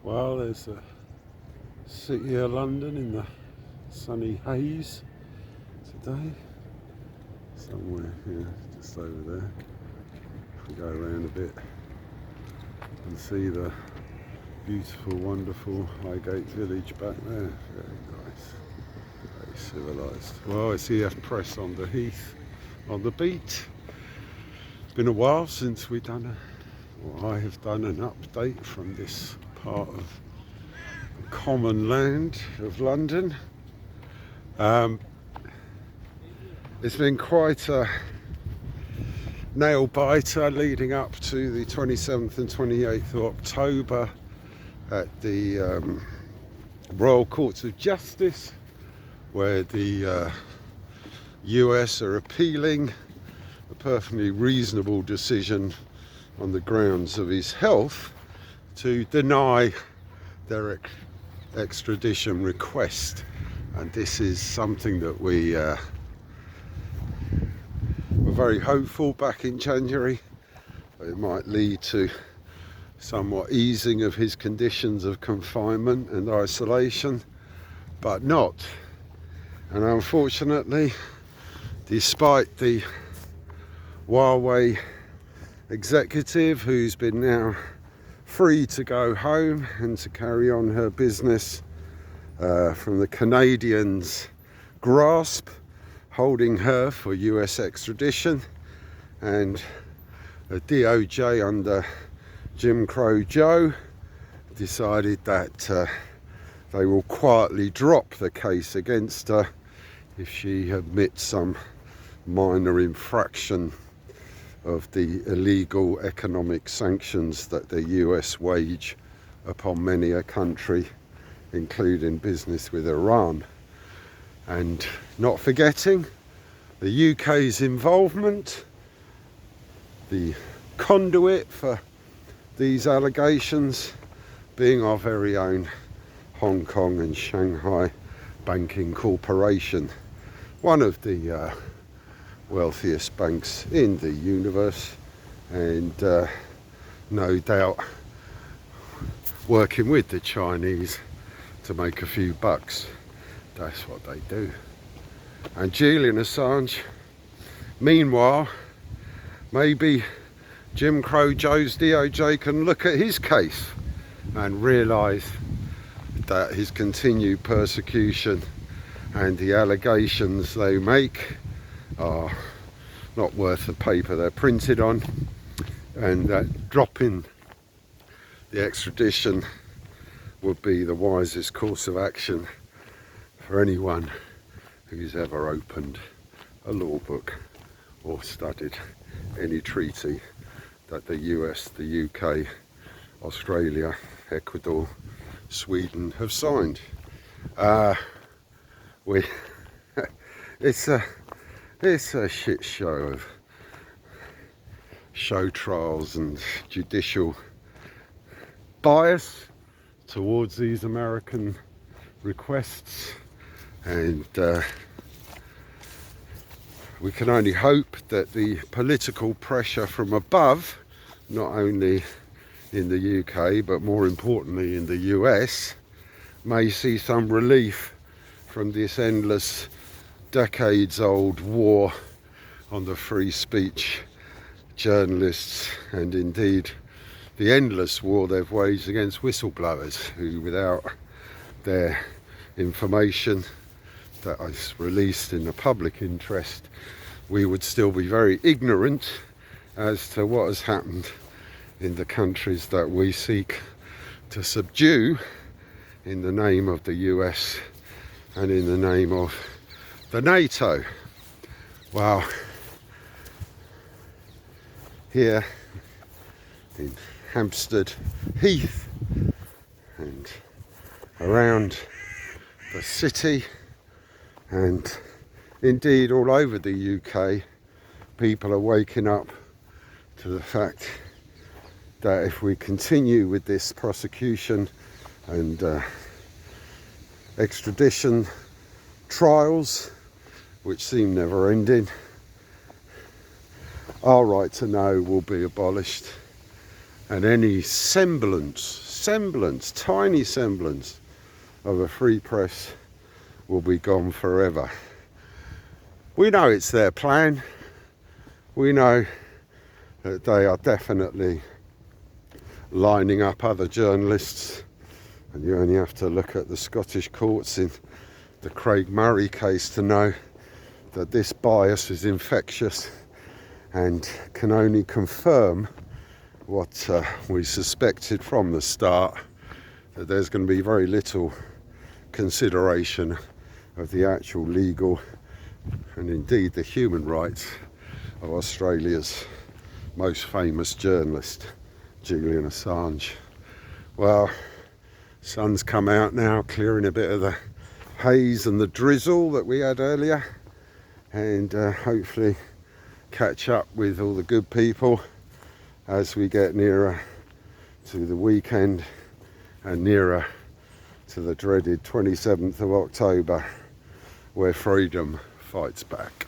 Well, there's the city of London in the sunny haze today. Somewhere here, just over there. If we go around a bit and see the beautiful, wonderful Highgate village back there. Very nice, very civilised. Well, it's the Press on the Heath, on the beat. It's been a while since we've done I have done an update from this part of the common land of London. It's been quite a nail biter leading up to the 27th and 28th of October at the Royal Courts of Justice, where the US are appealing a perfectly reasonable decision on the grounds of his health to deny their extradition request. And this is something that we were very hopeful back in January. It might lead to somewhat easing of his conditions of confinement and isolation, but not. And unfortunately, despite the Huawei Executive, who's been now free to go home and to carry on her business from the Canadians' grasp, holding her for US extradition, and the DOJ under Jim Crow Joe decided that they will quietly drop the case against her if she admits some minor infraction of the illegal economic sanctions that the US wage upon many a country, including business with Iran. And not forgetting the UK's involvement, the conduit for these allegations being our very own Hong Kong and Shanghai Banking Corporation, one of the wealthiest banks in the universe, and no doubt working with the Chinese to make a few bucks. That's what they do. And Julian Assange, meanwhile, maybe Jim Crow Joe's DOJ can look at his case and realise that his continued persecution and the allegations they make are not worth the paper they're printed on, and that dropping the extradition would be the wisest course of action for anyone who's ever opened a law book or studied any treaty that the US, the UK, Australia, Ecuador, Sweden have signed. It's a shit show of show trials and judicial bias towards these American requests, and we can only hope that the political pressure from above, not only in the UK but more importantly in the US, may see some relief from this endless decades-old war on the free speech, journalists, and indeed the endless war they've waged against whistleblowers who, without their information that is released in the public interest, we would still be very ignorant as to what has happened in the countries that we seek to subdue in the name of the US and in the name of the NATO. Well, here in Hampstead Heath and around the city, and indeed all over the UK, people are waking up to the fact that if we continue with this prosecution and extradition trials, which seem never ending, our right to know will be abolished, and any semblance semblance, tiny semblance of a free press will be gone forever. We know it's their plan. We know that they are definitely lining up other journalists, and you only have to look at the Scottish courts in the Craig Murray case to know that this bias is infectious and can only confirm what we suspected from the start, that there's going to be very little consideration of the actual legal and indeed the human rights of Australia's most famous journalist, Julian Assange. Well, sun's come out now, clearing a bit of the haze and the drizzle that we had earlier, and hopefully catch up with all the good people as we get nearer to the weekend and nearer to the dreaded 27th of October, where freedom fights back.